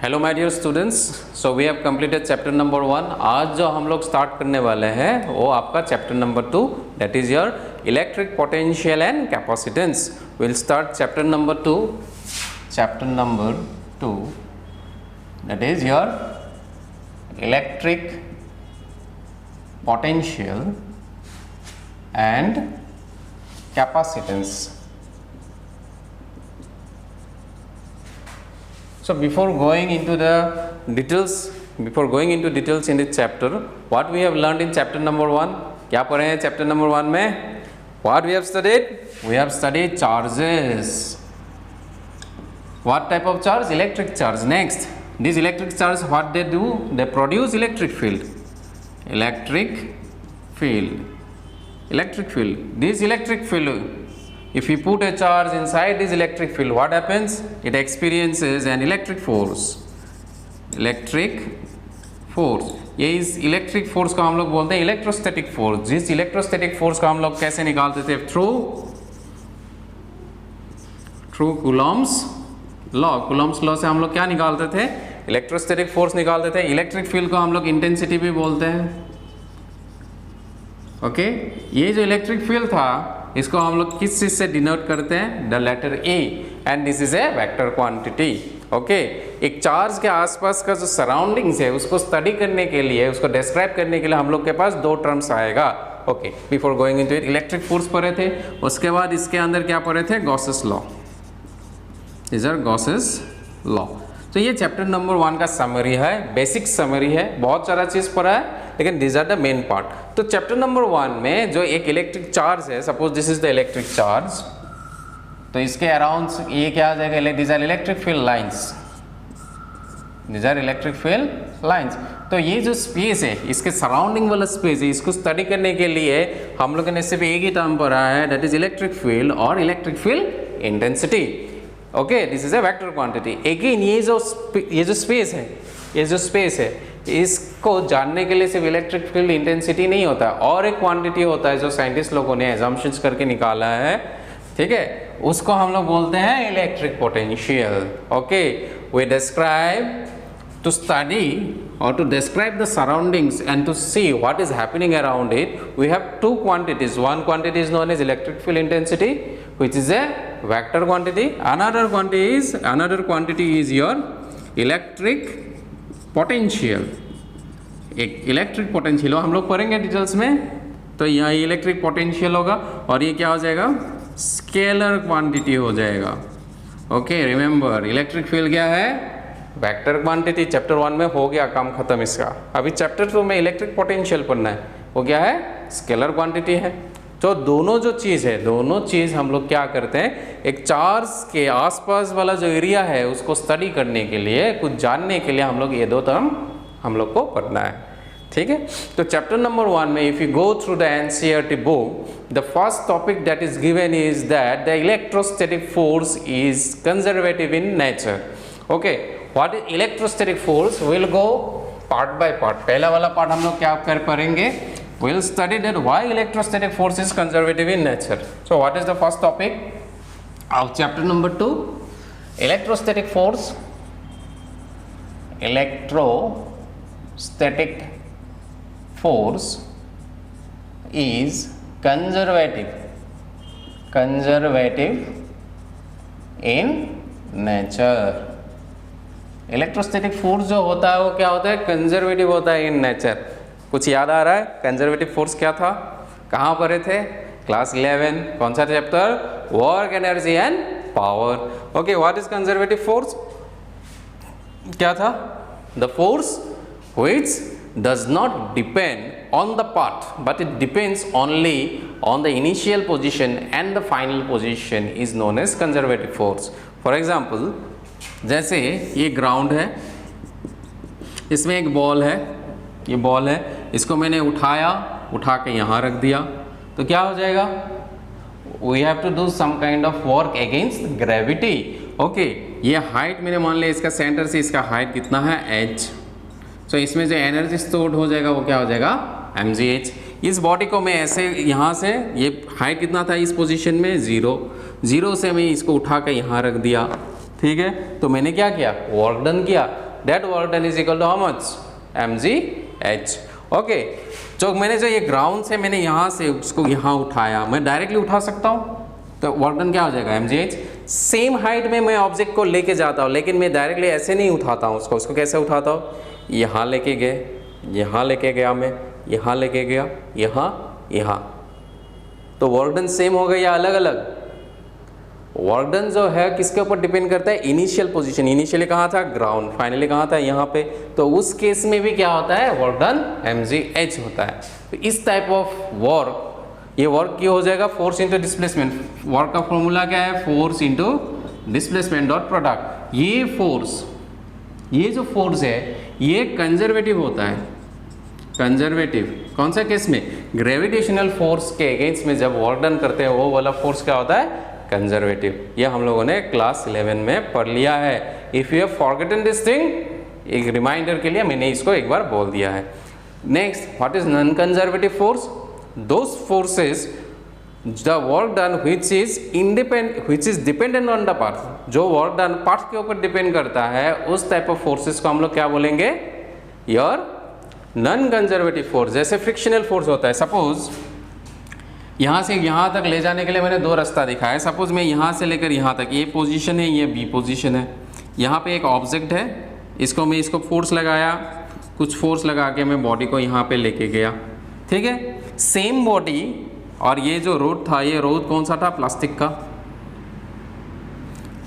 Hello my dear students, so we have completed chapter number 1। आज जो हम लोग स्टार्ट करने वाले हैं वो आपका chapter number 2, that is your electric potential and capacitance. Will start chapter number 2, that is your electric potential and capacitance. So before going into details in this chapter, what we have learned in chapter number 1? क्या पढ़े हैं chapter number 1 में? What we have studied? We have studied charges. What type of charge? Electric charge. Next, these electric charges, what they do? They produce electric field. This electric field, if you put a charge inside this electric field, what happens? It experiences an electric force. ये इस electric force को हम लोग बोलते हैं electrostatic force. जिस electrostatic force को हम लोग कैसे निकालते थे? थ्रू कूलॉम्स लॉ से हम लोग क्या निकालते थे? इलेक्ट्रोस्टैटिक फोर्स निकालते थे। इलेक्ट्रिक फील्ड को हम लोग इंटेंसिटी भी बोलते हैं। ओके, ये जो इलेक्ट्रिक फील्ड था इसको हम लोग किस चीज से डिनोट करते हैं? The letter A, and this is a vector quantity. Okay, एक चार्ज के आसपास का जो सराउंडिंग्स है उसको स्टडी करने के लिए, उसको डिस्क्राइब करने के लिए हम लोग के पास दो टर्म्स आएगा। Okay, before going into it, electric force पढ़े थे, उसके बाद इसके अंदर क्या पढ़े थे? Gauss's law. This are Gauss's law. तो ये चैप्टर नंबर 1 का समरी है, बेसिक समरी है, बहुत सारा चीज पढ़ा है, लेकिन this are the main part. तो चैप्टर नंबर 1 में जो एक इलेक्ट्रिक चार्ज है, suppose this is the electric charge, तो इसके अराउंड ये क्या आ जाएगा? This are electric field lines. तो ये जो स्पेस है, इसके सराउंडिंग वाला स्पेस है, इसको स्टडी करने के लिए हम लोगों ने सिर्फ एक ही टर्म पढ़ा है, दैट इज इलेक्ट्रिक फील्ड और electric field intensity. Okay, this is a vector quantity. Again ये जो स्पेस है, इसको जानने के लिए सिर्फ इलेक्ट्रिक फील्ड इंटेंसिटी नहीं होता, और एक क्वांटिटी होता है जो साइंटिस्ट लोगों ने एजम्पशंस करके निकाला है, ठीक है, उसको हम लोग बोलते हैं electric potential. Okay, we describe to study or to describe the surroundings and to see what is happening around it, we have two quantities. One quantity is known as electric field intensity, which is a vector quantity. Another quantity is your electric potential. एक electric potential हम लोग पढ़ेंगे details में। तो यहाँ electric potential होगा और ये क्या हो जाएगा? स्केलर क्वांटिटी हो जाएगा। ओके, रिमेंबर इलेक्ट्रिक फील्ड क्या है? Vector quantity. चैप्टर 1 में हो गया, काम खत्म इसका। अभी चैप्टर 2 में इलेक्ट्रिक पोटेंशियल पढ़ना है, वो क्या है? स्केलर क्वांटिटी है। तो दोनों चीज़ हम लोग क्या करते हैं, एक चार्ज के आसपास वाला जो एरिया है उसको स्टडी करने के लिए, कुछ जानने के लिए हम लोग ये दो टर्म हम लोग को पढ़ना है, ठीक है। तो चैप्टर नंबर 1 में if you go through the NCERT book, the first topic that is given is that the electrostatic force is conservative in nature. Okay, what is electrostatic force? Will go part by part. पहला वाला part हम लोग क्या कर पढ़ेंगे? Will study that why electrostatic force is conservative in nature. So what is the first topic of chapter number 2? Electrostatic force. Electrostatic force is conservative in nature. Electrostatic force जो होता है वो क्या होता है? कंजर्वेटिव होता है इन नेचर। कुछ याद आ रहा है? कंजर्वेटिव फोर्स क्या था? कहाँ पढ़े थे? क्लास 11, कौन सा chapter? Work, energy and power. Okay, what is conservative force? क्या था? The force which does not depend on the path but it depends only on the initial position and the final position is known as conservative force. For example, जैसे ये ground है, इसमें एक ball है, ये ball है, इसको मैंने उठा के यहाँ रख दिया, तो क्या हो जाएगा? We have to do some kind of work against gravity. Okay, ये हाइट मैंने मान लिया, इसका सेंटर से इसका हाइट कितना है? h। तो इसमें जो एनर्जी स्टोर्ड हो जाएगा वो क्या हो जाएगा? mgh। इस बॉडी को मैं ऐसे यहाँ से, ये हाइट कितना था इस पोजीशन में? 0 से मैं इसको उठा कर यहाँ रख दिया, ठीक है। तो मैंने क्या किया? वर्क डन किया। That work done is equal to how much, mgh। Okay, जो मैंने जो ये ग्राउंड से मैंने यहाँ से उसको यहाँ उठाया, मैं डायरेक्टली उठा सकता हूँ, तो वर्क डन क्या हो जाएगा, mgh। सेम हाइट में मैं ऑब्जेक्ट को लेके जाता हूँ, लेकिन मैं डायरेक्टली ऐसे नहीं उठाता हूँ उसको कैसे उठाता हूँ, यहाँ लेके गए, यहाँ लेके गया, मैं यहाँ लेके गया, यहाँ, तो वर्क डन सेम हो गया या अलग अलग? वर्क डन जो है किसके ऊपर डिपेंड करता है, इनिशियल पोजीशन। इनिशियली कहाँ था, ग्राउंड, फाइनली कहाँ था, यहाँ पे। तो उस केस में भी क्या होता है, वर्क डन mgh होता है। तो इस टाइप ऑफ वर्क, ये वर्क क्या हो जाएगा, फोर्स इंटू डिस्प्लेसमेंट। वर्क का फॉर्मूला क्या है, force into displacement dot product. ये फोर्स, ये जो फोर्स है ये कंजर्वेटिव होता है। कंजर्वेटिव कौन सा केस में, ग्रेविटेशनल फोर्स के अगेंस्ट में जब वर्क डन करते हैं वो वाला फोर्स क्या होता है, कंजर्वेटिव। ये हम लोगों ने क्लास 11 में पढ़ लिया है। If you have forgotten this thing, एक रिमाइंडर के लिए मैंने इसको एक बार बोल दिया है। Next, what is non conservative force, those forces the work done which is dependent on the part, जो work done पार्ट के ऊपर डिपेंड करता है, उस टाइप ऑफ फोर्सेस को हम लोग क्या बोलेंगे, योर नॉन कंजर्वेटिव फोर्स। जैसे फ्रिक्शनल फोर्स होता है, सपोज यहाँ से यहाँ तक ले जाने के लिए मैंने दो रास्ता दिखाया। सपोज मैं यहाँ से लेकर यहाँ तक, ये पोजीशन है, ये बी पोजीशन है, यहाँ पे एक ऑब्जेक्ट है, इसको फोर्स लगाया, कुछ फोर्स लगा के मैं बॉडी को यहाँ पे लेके गया, ठीक है। सेम बॉडी, और ये जो रोड था, ये रोड कौन सा था, प्लास्टिक का।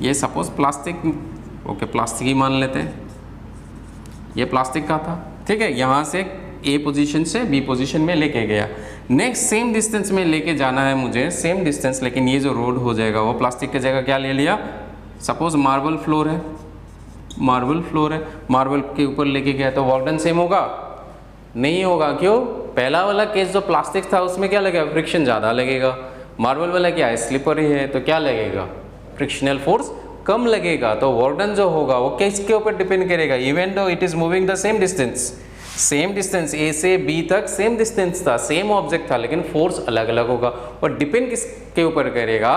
ये सपोज प्लास्टिक, ओके प्लास्टिक ही मान लेते हैं, ये प्लास्टिक का था, ठीक है। यहाँ से ए पोजीशन से बी पोजीशन में लेके गया। नेक्स्ट सेम डिस्टेंस में लेके जाना है मुझे, सेम डिस्टेंस, लेकिन ये जो रोड हो जाएगा वो प्लास्टिक की जगह क्या ले लिया, सपोज मार्बल फ्लोर है, मार्बल के ऊपर लेके गया, तो वर्क डन सेम होगा, नहीं होगा। क्यों, पहला वाला केस जो प्लास्टिक था उसमें क्या लगेगा, फ्रिक्शन ज़्यादा लगेगा। मार्बल वाला क्या है, स्लिपरी है, तो क्या लगेगा, फ्रिक्शनल फोर्स कम लगेगा। तो वर्क डन जो होगा वो किसके ऊपर डिपेंड करेगा, even though it is moving the same distance A से बी तक सेम डिस्टेंस था, सेम ऑब्जेक्ट था, लेकिन फोर्स अलग अलग होगा। और डिपेंड किसके ऊपर करेगा,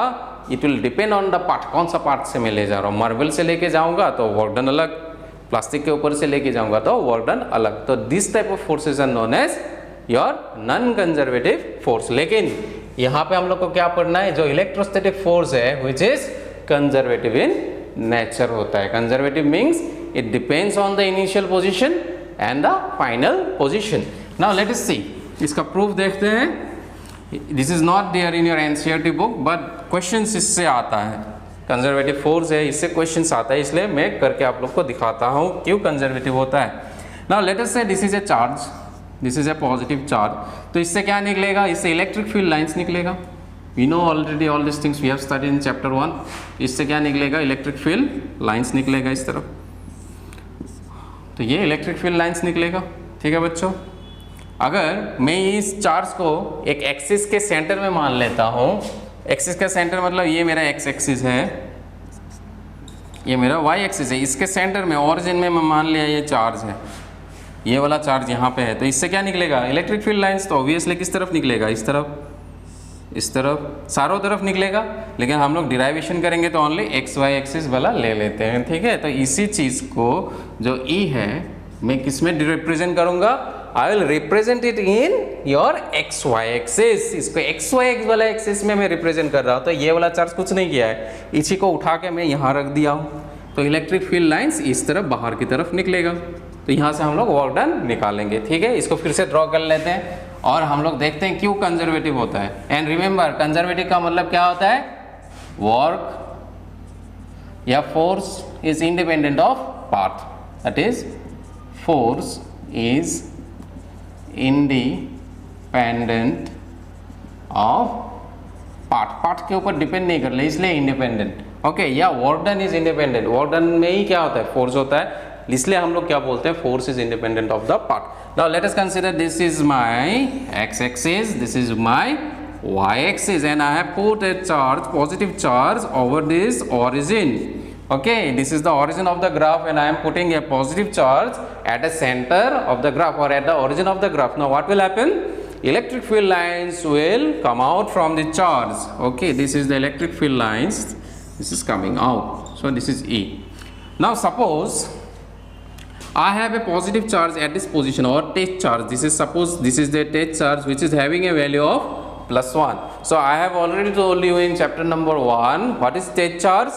it will depend on the part, कौन सा पार्ट से मैं ले जा रहा हूँ। मार्बल से लेके जाऊँगा तो वर्क डन अलग, प्लास्टिक के ऊपर से लेके जाऊँगा तो वर्क डन अलग। तो this type of forces are known as your non conservative force. लेकिन यहाँ पे हम लोग को क्या पढ़ना है, जो इलेक्ट्रोस्टैटिक फोर्स है which is conservative in nature होता है। Conservative means it depends on the initial position and the final position. Now let us see, इसका प्रूफ देखते हैं। This is not there in your NCERT book, but questions इससे आता है। Conservative force है, इससे क्वेश्चंस आता है, इसलिए मैं करके आप लोग को दिखाता हूँ क्यों कंजर्वेटिव होता है। Now let us say this is a charge, this is a positive charge, तो इससे क्या निकलेगा, इससे इलेक्ट्रिक फील्ड लाइंस निकलेगा। We know already all this things we have studied in chapter 1। इससे क्या निकलेगा, इलेक्ट्रिक फील्ड लाइंस निकलेगा इस तरफ, तो ये इलेक्ट्रिक फील्ड लाइंस निकलेगा, ठीक है बच्चों। अगर मैं इस चार्ज को एक एक्सिस के सेंटर में मान लेता हूँ, एक्सिस का सेंटर मतलब ये मेरा एक्स एक्सिस है, ये मेरा वाई एक्सिस है, इसके सेंटर में ओरिजिन में मैं मान लिया ये चार्ज है, ये वाला चार्ज यहाँ पे है, तो इससे क्या निकलेगा, इलेक्ट्रिक फील्ड लाइंस। तो ऑब्वियसली किस तरफ निकलेगा, इस तरफ, इस तरफ, चारों तरफ निकलेगा। लेकिन हम लोग डिराइवेशन करेंगे तो ओनली एक्स वाई एक्सिस वाला ले लेते हैं, ठीक है। तो इसी चीज़ को जो ई है मैं किस में रिप्रेजेंट करूँगा, I will represent it in your X Y axis. इसको एक्स वाई एक्स वाला एक्सिस में मैं रिप्रेजेंट कर रहा हूँ। तो ये वाला चार्ज कुछ नहीं किया है, इसी को उठा के मैं यहाँ रख दिया हूँ, तो इलेक्ट्रिक फील्ड लाइन्स इस तरफ बाहर की तरफ निकलेगा। तो यहाँ से हम लोग वर्क डन निकालेंगे, ठीक है। इसको फिर से ड्रॉ कर लेते हैं और हम लोग देखते हैं क्यों कंजर्वेटिव होता है। एंड रिमेंबर, कंजर्वेटिव का मतलब क्या होता है, वर्क या force is independent of part, that is force is independent of part, part के ऊपर डिपेंड नहीं कर ले, इसलिए इंडिपेंडेंट, ओके। या work done is independent, work done में ही क्या होता है, फोर्स होता है, इसलिए हम लोग क्या बोलते हैं, force is independent of the part. Now let us consider this is my X axis, this is my Y axis, and I have put a charge, positive charge over this origin. Okay, this is the origin of the graph and I am putting a positive charge at the center of the graph or at the origin of the graph. Now what will happen? Electric field lines will come out from the charge. Okay, this is the electric field lines, this is coming out, so this is E. Now suppose I have a positive charge at this position or test charge. This is suppose this is the test charge which is having a value of +1. So I have already told you in chapter number 1 what is test charge.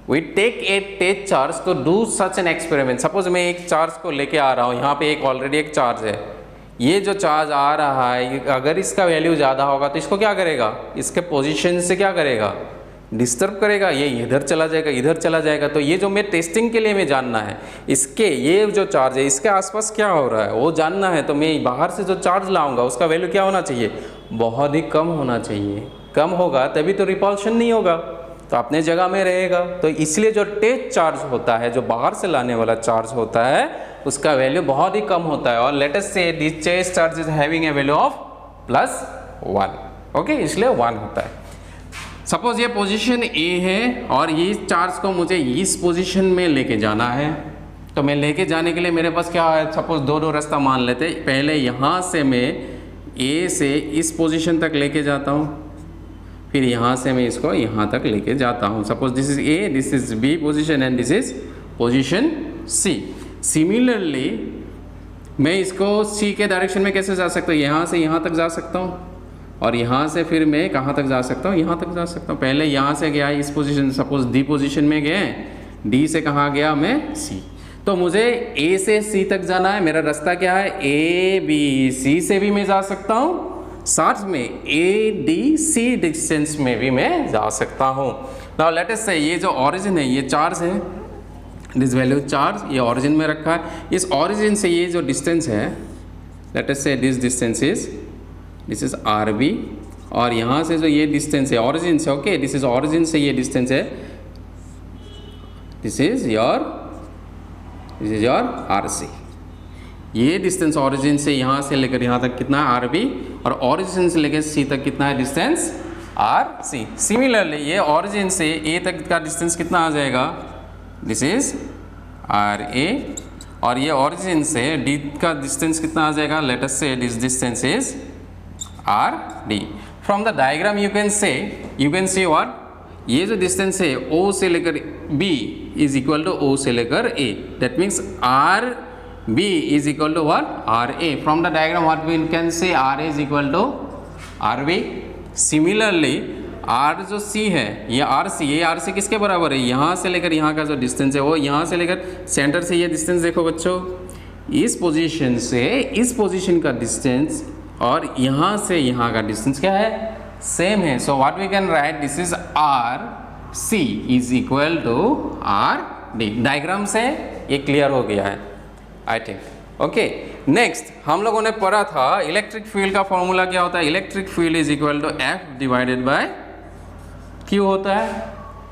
We take a test charge to do such an experiment. Suppose मैं एक charge को लेके आ रहा हूँ, यहाँ पे एक already एक चार्ज है, ये जो चार्ज आ रहा है अगर इसका वैल्यू ज़्यादा होगा तो इसको क्या करेगा, इसके पोजीशन से क्या करेगा, डिस्टर्ब करेगा, ये इधर चला जाएगा इधर चला जाएगा। तो ये जो मैं टेस्टिंग के लिए मैं जानना है इसके ये जो चार्ज है इसके आसपास क्या हो रहा है वो जानना है। तो मैं बाहर से जो चार्ज लाऊंगा उसका वैल्यू क्या होना चाहिए, बहुत ही कम होना चाहिए। कम होगा तभी तो रिपल्शन नहीं होगा, तो अपने जगह में रहेगा। तो इसलिए जो टेस्ट चार्ज होता है, जो बाहर से लाने वाला चार्ज होता है, उसका वैल्यू बहुत ही कम होता है। और let us say this test charge is having a value of +1, okay, इसलिए 1 होता है। सपोज ये पोजीशन ए है और ये चार्ज को मुझे इस पोजीशन में लेके जाना है। तो मैं लेके जाने के लिए मेरे पास क्या है, सपोज दो रास्ता मान लेते। पहले यहाँ से मैं ए से इस पोजीशन तक लेके जाता हूँ, फिर यहाँ से मैं इसको यहाँ तक लेके जाता हूँ। Suppose this is A, this is B position and this is position C. Similarly मैं इसको सी के डायरेक्शन में कैसे जा सकता हूँ, यहाँ से यहाँ तक जा सकता हूँ और यहाँ से फिर मैं कहाँ तक जा सकता हूँ, यहाँ तक जा सकता हूँ। पहले यहाँ से गया इस पोजीशन, सपोज डी पोजीशन में गए, डी से कहाँ गया मैं सी। तो मुझे ए से सी तक जाना है, मेरा रास्ता क्या है, ए बी सी से भी मैं जा सकता हूँ, साथ में ए डी सी डिस्टेंस में भी मैं जा सकता हूँ। नाउ लेट अस से ये जो ओरिजिन है ये चार्ज है, दिस वैल्यू चार्ज ये ओरिजिन में रखा है। इस ओरिजिन से ये जो डिस्टेंस है, let us say this distance is this is r B, और यहाँ से जो ये डिस्टेंस है ओरिजिन से, ओके, दिस इज ओरिजिन से ये डिस्टेंस है, this is your r C. ये डिस्टेंस ओरिजिन से यहाँ से लेकर यहाँ तक कितना है आर बी, और ओरिजिन से लेकर सी तक कितना है डिस्टेंस आर सी। सिमिलरली ये ओरिजिन से ए तक का डिस्टेंस कितना आ जाएगा, दिस इज आर ए, और ये ओरिजिन से डी का डिस्टेंस कितना आ जाएगा, let us say this distance is r D. From the diagram you can see what, ये जो डिस्टेंस है ओ से लेकर B is equal to O से लेकर A, that means r B is equal to what, r A. From the diagram what we can say r A is equal to r B. Similarly r जो C है ये are C, ये R C किसके बराबर है, यहाँ से लेकर यहाँ का जो डिस्टेंस है वो यहाँ से लेकर सेंटर से ये डिस्टेंस देखो बच्चों, इस पोजीशन से इस पोजीशन का डिस्टेंस और यहाँ से यहाँ का डिस्टेंस क्या है, सेम है। So what we can write, this is r C is equal to r D. Diagram से ये क्लियर हो गया है आई थिंक, ओके। नेक्स्ट हम लोगों ने पढ़ा था इलेक्ट्रिक फील्ड का फॉर्मूला क्या होता है, electric field is equal to F divided by q होता है,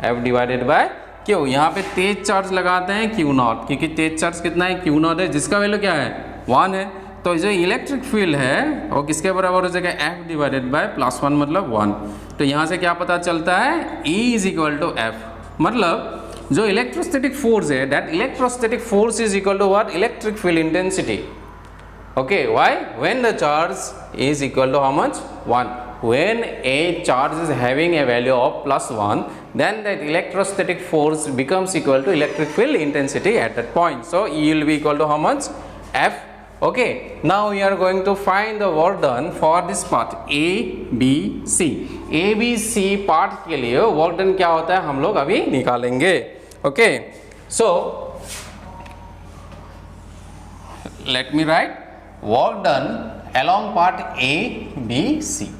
एफ डिवाइडेड बाय क्यू। यहाँ पे तेज चार्ज लगाते हैं क्यू नॉट, क्योंकि तेज चार्ज कितना है, क्यू नॉट है, जिसका वैल्यू क्या है 1 है। तो जो इलेक्ट्रिक फील्ड है वो किसके बराबर हो जाएगा, एफ डिवाइडेड बाय +1 मतलब 1। तो यहाँ से क्या पता चलता है, E is equal to F, मतलब जो इलेक्ट्रोस्टैटिक फोर्स है that electrostatic force is equal to what, electric field intensity. Okay, why, when the charge is equal to how much, 1। When a charge is having a value of +1, then that electrostatic force becomes equal to electric field intensity at that point. So E will be equal to how much, F. Okay, now we are going to find the work done for this part A, B, C. A, B, C part के लिए work done क्या होता है हम लोग अभी निकालेंगे। Okay, so let me write work done along part A, B, C.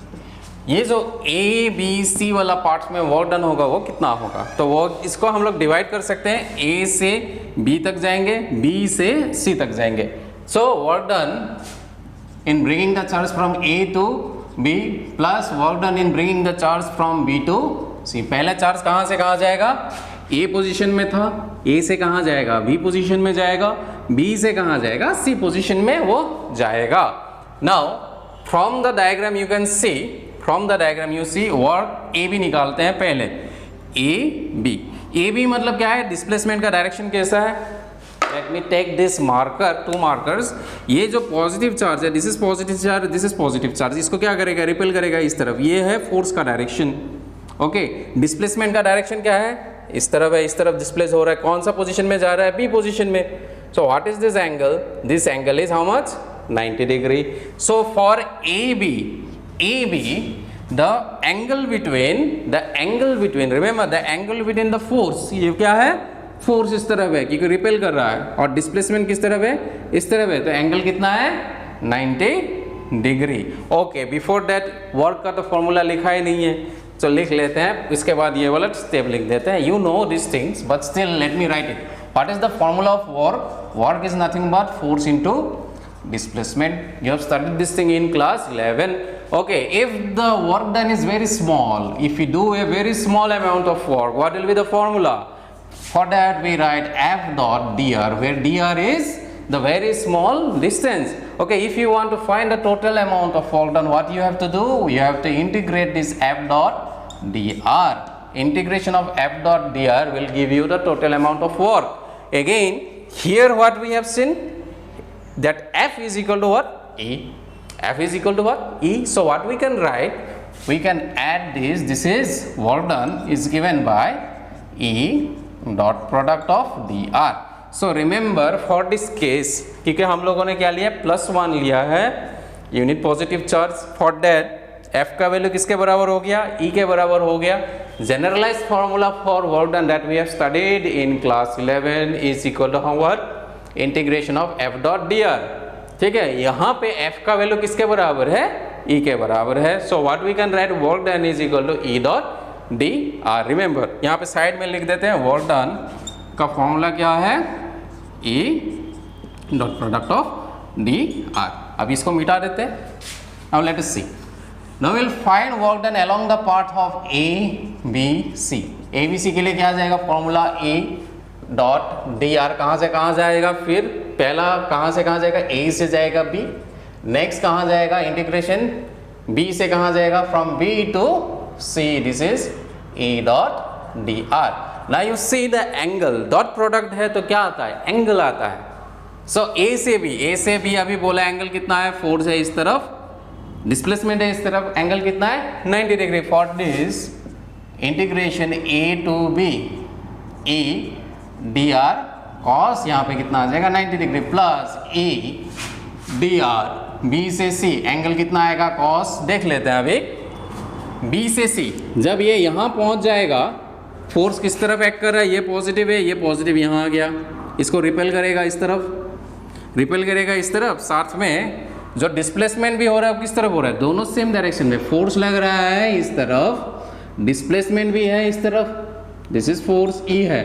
ये जो ए बी सी वाला पार्ट में वर्क डन होगा वो कितना होगा, तो वो इसको हम लोग डिवाइड कर सकते हैं, ए से बी तक जाएंगे, बी से सी तक जाएंगे। So work done in bringing the charge from A to B plus work done in bringing the charge from B to C. पहला चार्ज कहाँ से कहाँ जाएगा, ए पोजीशन में था, ए से कहाँ जाएगा, बी पोजीशन में जाएगा, बी से कहाँ जाएगा, सी पोजीशन में वो जाएगा। Now from the diagram you can see, from the diagram you see work A B निकालते हैं पहले, ए बी। ए बी मतलब क्या है, डिस्प्लेसमेंट का डायरेक्शन कैसा है, let me take this marker, 2 markers. ये जो पॉजिटिव चार्ज है, this is positive charge, this is positive charge, इसको क्या करेगा, रिपेल करेगा इस तरफ, ये है फोर्स का डायरेक्शन। ओके, डिस्प्लेसमेंट का डायरेक्शन क्या है, इस तरफ है, इस तरफ डिस्प्लेस हो रहा है, कौन सा पोजीशन में जा रहा है, बी पोजीशन में। So what is this angle? This angle is how much? 90 degree. So for AB, the angle between remember the angle between the force, ये क्या है? फोर्स इस तरफ है क्योंकि रिपेल कर रहा है, और डिस्प्लेसमेंट किस तरफ है? इस तरफ है, तो एंगल कितना है? 90 degree. Okay, before that work का तो फॉर्मूला लिखा ही नहीं है, तो लिख लेते हैं, इसके बाद ये वाला स्टेप लिख देते हैं. You know this things but still let me right it. What is the formula of work? Work is nothing but force into displacement. You have studied this thing in class 11. Okay, if the work done is very small, if you do a very small amount of work, what will be the formula? For that we write F dot dr, where dr is the very small distance. Okay, if you want to find the total amount of work done, what you have to do? You have to integrate this F dot dr. Integration of F dot dr will give you the total amount of work. Again, here what we have seen, that F is equal to what? E. F is equal to what? E. So what we can write? We can add this. This is work done is given by E dot product of dr. So remember for this case, क्योंकि हम लोगों ने क्या लिया? +1 लिया है unit positive charge. For that F का value किसके बराबर हो गया? E के बराबर हो गया. Generalize formula for work done that we have studied in class 11 is equal to what? Integration of F dot dr. ठीक है, यहाँ पे F का वैल्यू किसके बराबर है? E के बराबर है. So what we can write? Work done is equal to E dot dr. Remember यहाँ पे साइड में लिख देते हैं वर्क डन का फॉर्मूला क्या है? E dot product of dr. अब इसको मिटा देते हैं. Now let us see. Now will find work done along the path of ABC. ABC के लिए क्या आ जाएगा? Formula E dot dr. कहाँ से कहाँ जाएगा? फिर पहला कहाँ से कहाँ जाएगा? A से जाएगा B. नेक्स्ट कहाँ जाएगा? इंटीग्रेशन B से कहाँ जाएगा? From B to C. This is E dot dr. Now you see the angle. Dot product है तो क्या आता है? एंगल आता है. सो A से B अभी बोला एंगल कितना है? फोर्स है इस तरफ, डिस्प्लेसमेंट है इस तरफ, एंगल कितना है? 90 degree. For this integration A to B E dr cos यहाँ पे कितना आ जाएगा? 90 degree plus E dr B से C एंगल कितना आएगा? cos. देख लेते हैं अभी. B से C जब ये यहाँ पहुँच जाएगा, फोर्स किस तरफ एक्ट कर रहा है? ये पॉजिटिव है, ये पॉजिटिव यहाँ आ गया. इसको रिपेल करेगा इस तरफ, रिपेल करेगा इस तरफ. साथ में जो डिस्प्लेसमेंट भी हो रहा है किस तरफ हो रहा है? दोनों सेम डायरेक्शन में. फोर्स लग रहा है इस तरफ, डिस्प्लेसमेंट भी है इस तरफ. दिस इज फोर्स E है.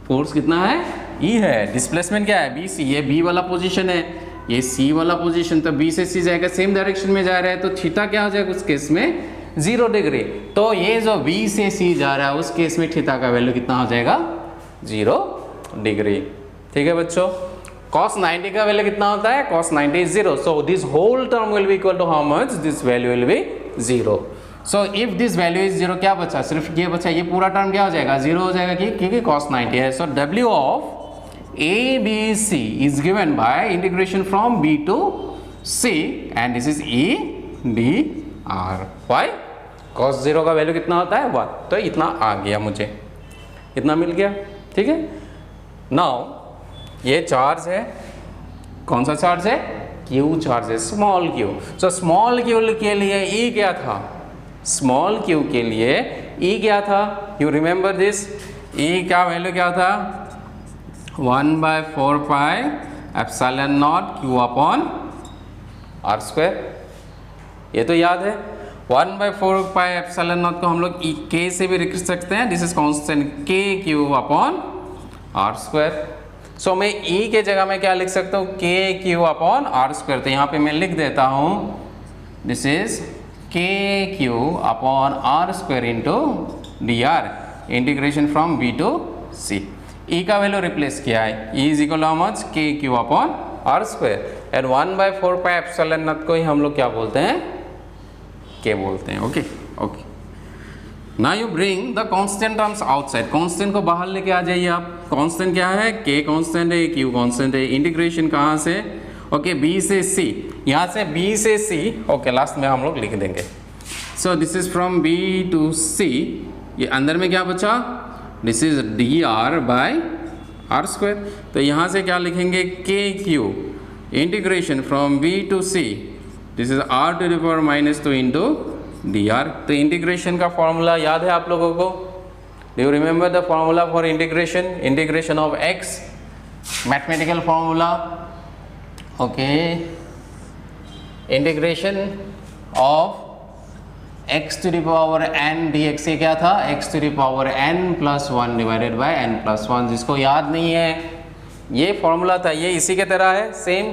फोर्स कितना है? E है. डिस्प्लेसमेंट क्या है? BC. ये B वाला पोजीशन है, ये C वाला पोजीशन. तो B से C जाएगा, सेम डायरेक्शन में जा रहा है, तो थीटा क्या हो जाएगा उस केस में? 0 डिग्री. तो ये जो B से C जा रहा है उस केस में थीटा का वैल्यू कितना हो जाएगा? 0 डिग्री. ठीक है बच्चों. cos 90 का वैल्यू कितना होता है? cos 90 is 0. So this whole term will be equal to how much? This value will be 0. So if this value is 0, क्या बचा? सिर्फ ये बचा. ये पूरा टर्म क्या हो जाएगा? 0 हो जाएगा क्योंकि cos 90 है. So W of ABC is given by integration from B to C and this is E dr. Why? cos 0 का वैल्यू कितना होता है? 1. तो इतना आ गया, मुझे इतना मिल गया. ठीक है. नाउ ये चार्ज है, कौन सा चार्ज है? Q चार्ज है, small q. So small q के लिए E क्या था? स्मॉल q के लिए E क्या था? You remember this. E का वैल्यू क्या था? 1/4 pi epsilon not q upon r square. ये तो याद है. 1/4 पाई एप्सिलॉन नॉट को हम लोग k से भी लिख सकते हैं. This is constant k q upon r square. So मैं E के जगह में क्या लिख सकता हूँ? k q upon r square. तो यहाँ पे मैं लिख देता हूँ this is k q upon r square into dr. Integration from B to C. E का वैल्यू रिप्लेस किया है. E is equal to how much? k q upon r square. And 1/4 pi epsilon naught को ही हम लोग क्या बोलते हैं? k बोलते हैं. Okay okay. Now you bring the constant terms outside. Constant को बाहर लेके आ जाइए आप. कांस्टेंट क्या है? k कांस्टेंट है, q कांस्टेंट है. इंटीग्रेशन कहाँ से? ओके B से C. यहाँ से B से C ओके लास्ट में हम लोग लिख देंगे. So this is from B to C. ये अंदर में क्या बचा? This is dr by r square. तो यहाँ से क्या लिखेंगे, k q integration from B to C, this is r to the power minus 2 into d r. तो इंटीग्रेशन का फॉर्मूला याद है आप लोगों को? Do you remember the formula for integration? Integration of x, mathematical formula, okay, integration of x to the power n dx, ये क्या था, x to the power n plus 1 divided by n plus 1। जिसको याद नहीं है, ये formula था, ये इसी के तरह है सेम।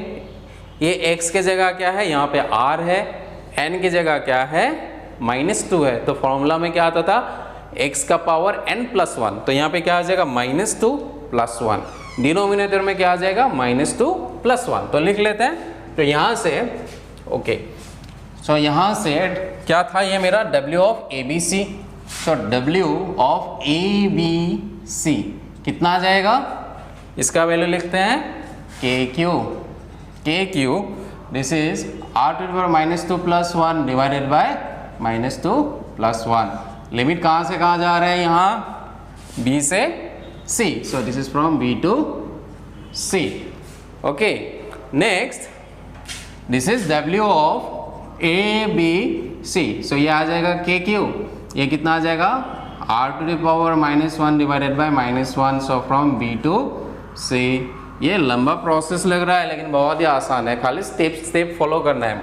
ये x के जगह क्या है, यहाँ पे r है, n की जगह क्या है, -2 है। तो फॉर्मूला में क्या आता था, x का पावर n प्लस 1, तो यहाँ पे क्या आ जाएगा, -2 प्लस 1। डिनोमिनेटर में क्या आ जाएगा, -2 प्लस 1। तो लिख लेते हैं। तो यहाँ से ओके, सो यहाँ से क्या था, ये मेरा W of ABC। So W of ABC कितना आ जाएगा, इसका वैल्यू लिखते हैं KQ, this is R to the power -2 plus 1 divided by -2 plus 1। Limit कहाँ से कहाँ जा रहे हैं, यहाँ B से C। So this is from B to C। Okay, next this is W of ABC। So ये आ जाएगा KQ, ये कितना आ जाएगा, R to the power -1 divided by -1। So from B to C। ये लंबा प्रोसेस लग रहा है लेकिन बहुत ही आसान है, खाली स्टेप फॉलो करना है।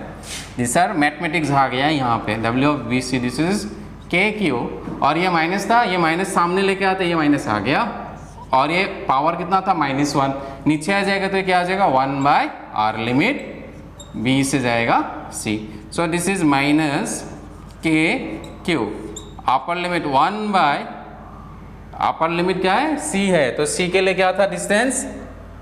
दिस आर मैथमेटिक्स आ गया है यहाँ पे, W of BC, this is KQ। और ये माइनस था, ये माइनस सामने लेके आते, ये माइनस आ गया, और ये पावर कितना था, -1, नीचे आ जाएगा तो ये क्या आ जाएगा, 1/r, लिमिट B से जाएगा C। So this is minus KQ, upper limit 1/, upper limit क्या है, C है, तो C के लिए क्या था, डिस्टेंस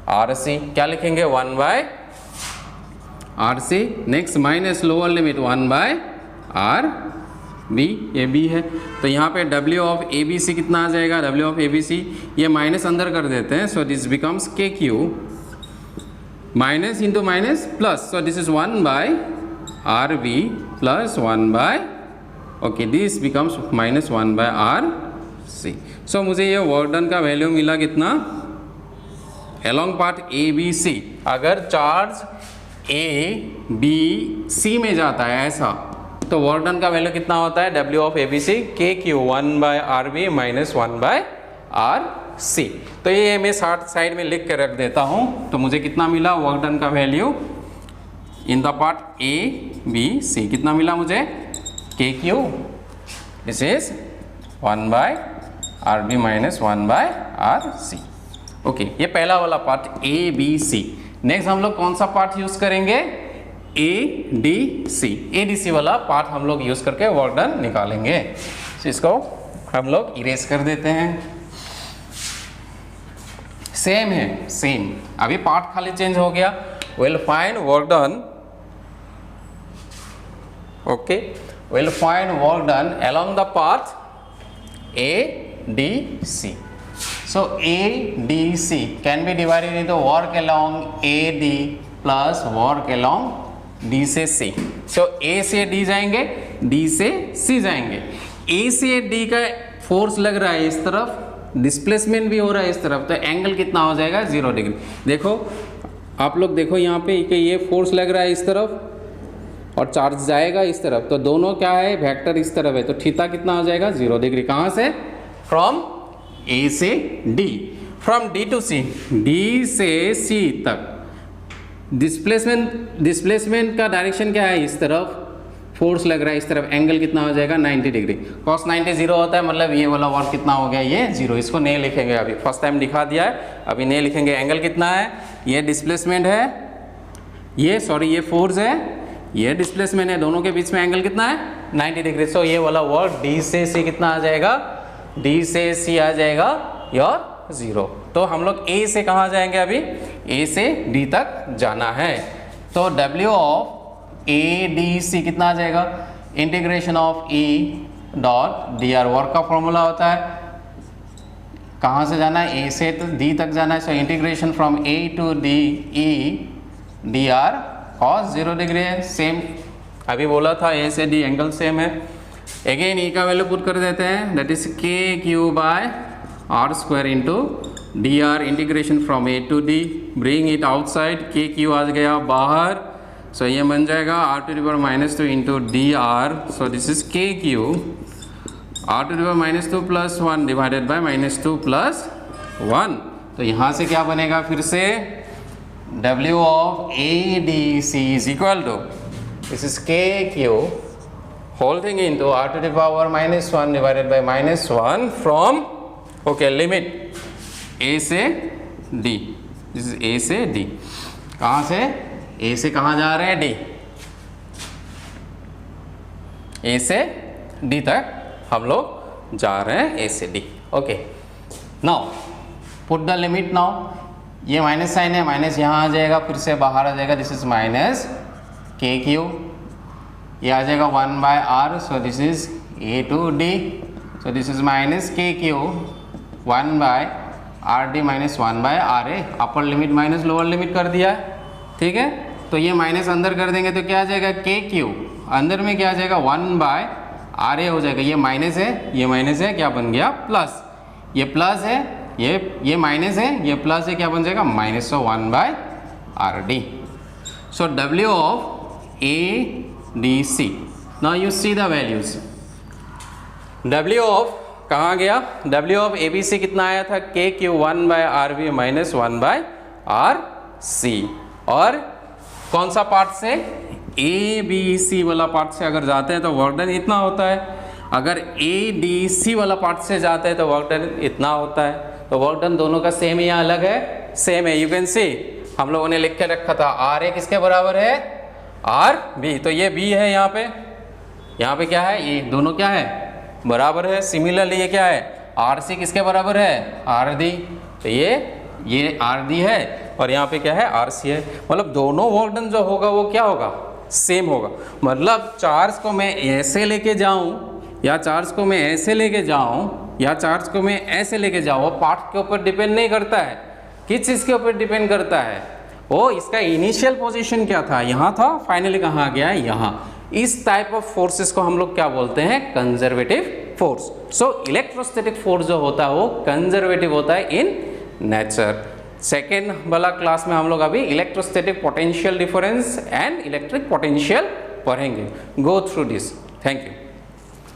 RC, क्या लिखेंगे, 1/RC। Next minus lower limit 1/RB, ये B है। तो यहाँ पे W ऑफ ABC कितना आ जाएगा, W ऑफ ABC, ये माइनस अंदर कर देते हैं। So this becomes KQ, minus into minus plus, so this is 1/RB plus 1/, okay, this becomes -1/RC। सो मुझे ये वर्क डन का वैल्यू मिला कितना, अलोंग पार्ट ABC। अगर चार्ज ABC में जाता है ऐसा, तो वर्क डन का वैल्यू कितना होता है, W of ABC KQ 1/RB minus 1/RC। तो ये मैं साइड में लिख के रख देता हूँ। तो मुझे कितना मिला वर्क डन का value in the part ABC, कितना मिला मुझे, KQ, this is 1/RB minus 1/RC। Okay, ये पहला वाला पार्ट ABC। नेक्स्ट हम लोग कौन सा पार्ट यूज करेंगे, ADC वाला पार्ट हम लोग यूज करके वर्क डन निकालेंगे। तो इसको हम लोग इरेज कर देते हैं। सेम है, सेम, अभी पार्ट खाली चेंज हो गया। Will find work done, okay, will find work done along the path ADC। So ADC can be divided into work along AD plus work along D से C। So A से D जाएंगे, D से C जाएंगे। A से D का force लग रहा है इस तरफ, डिस्प्लेसमेंट भी हो रहा है इस तरफ, तो एंगल कितना हो जाएगा, 0 डिग्री। देखो आप लोग देखो यहाँ पे कि ये फोर्स लग रहा है इस तरफ और चार्ज जाएगा इस तरफ, तो दोनों क्या है, वेक्टर इस तरफ है, तो थीटा कितना हो जाएगा, 0 डिग्री। कहाँ से, फ्रॉम A से D, from D to C, D से C तक डिस्प्लेसमेंट का डायरेक्शन क्या है, इस तरफ, फोर्स लग रहा है इस तरफ, एंगल कितना हो जाएगा, 90 डिग्री। cos 90 0 होता है, मतलब ये वाला वर्क कितना हो गया, ये 0। इसको नहीं लिखेंगे, अभी फर्स्ट टाइम दिखा दिया है, अभी नहीं लिखेंगे। एंगल कितना है, ये डिस्प्लेसमेंट है, ये सॉरी ये फोर्स है, ये डिस्प्लेसमेंट है, दोनों के बीच में एंगल कितना है, 90 डिग्री। सो ये वाला वर्क D से C कितना आ जाएगा, D से C आ जाएगा योर 0। तो हम लोग A से कहाँ जाएंगे, अभी A से D तक जाना है। तो W ऑफ ADC कितना आ जाएगा, integration of E dot DR, work का फॉर्मूला होता है, कहाँ से जाना है, A से तो D तक जाना है। So integration from A to D E DR cos 0 degree है, सेम अभी बोला था, A से D एंगल सेम है। अगेन E का वैल्यू पुट कर देते हैं, that is KQ by R square into d r integration from A to D, bring it outside, k q आ गया बाहर, सो ये बन जाएगा r to the power minus 2 into d r, so this is k q r to the power minus 2 plus 1 divided by minus 2 plus 1। तो यहाँ से क्या बनेगा फिर से, W of ADC is equal to, this is KQ whole thing into r to the power minus 1 divided by minus 1 from, okay, limit A से D, this is A से D, कहाँ से A से कहाँ जा रहे हैं, D, A से D तक हम लोग जा रहे हैं, A से D, okay, now put the limit now, ये माइनस साइन है, माइनस यहाँ आ जाएगा, फिर से बाहर आ जाएगा, this is minus k q, ये आ जाएगा 1 by r, so this is A to D, so this is minus k q 1 by r D minus 1 by r A, upper limit minus lower limit कर दिया है, ठीक है। तो ये माइनस अंदर कर देंगे तो क्या आ जाएगा, के क्यू अंदर में क्या आ जाएगा 1 बाय आर ए हो जाएगा, ये माइनस है, ये माइनस है, क्या बन गया प्लस, ये प्लस है, ये माइनस है, ये प्लस है, क्या बन जाएगा minus 1 by r D. So W of A D C, now you see the values, W of कहाँ गया, W of A B C कितना आया था, k q 1 by r B minus 1 by r C, और कौन सा part से, ए B सी वाला पार्ट से अगर जाते हैं तो वर्क डन इतना होता है, अगर ए डी सी वाला पार्ट से जाते हैं तो वर्क डन इतना होता है। तो वर्क डन दोनों का सेम या अलग है, सेम है, यू कैन सी, हम लोगों ने लिख के रखा था आर ए किसके बराबर है, आर बी, तो ये बी है, यहाँ पे क्या है, ये दोनों क्या है बराबर है। सिमिलरली ये क्या है, आर सी किसके बराबर है, आर डी, तो ये आर डी है और यहाँ पे क्या है, आर सी है, मतलब दोनों वर्क डन जो होगा वो क्या होगा, सेम होगा। मतलब चार्ज को मैं ऐसे लेके जाऊँ या चार्ज को मैं ऐसे लेके जाऊँ या चार्ज को मैं ऐसे लेके जाऊँ, वो पार्ट के ऊपर डिपेंड नहीं करता है, किस चीज़ के ऊपर डिपेंड करता है, वो इसका इनिशियल पोजीशन क्या था, यहाँ था, फाइनली कहाँ गया है, यहाँ। इस टाइप ऑफ फोर्सेस को हम लोग क्या बोलते हैं, conservative force. So electrostatic force जो होता है वो कंजर्वेटिव होता है इन नेचर। सेकेंड वाला क्लास में हम लोग अभी electrostatic potential difference and electric potential पढ़ेंगे। Go through this, thank you.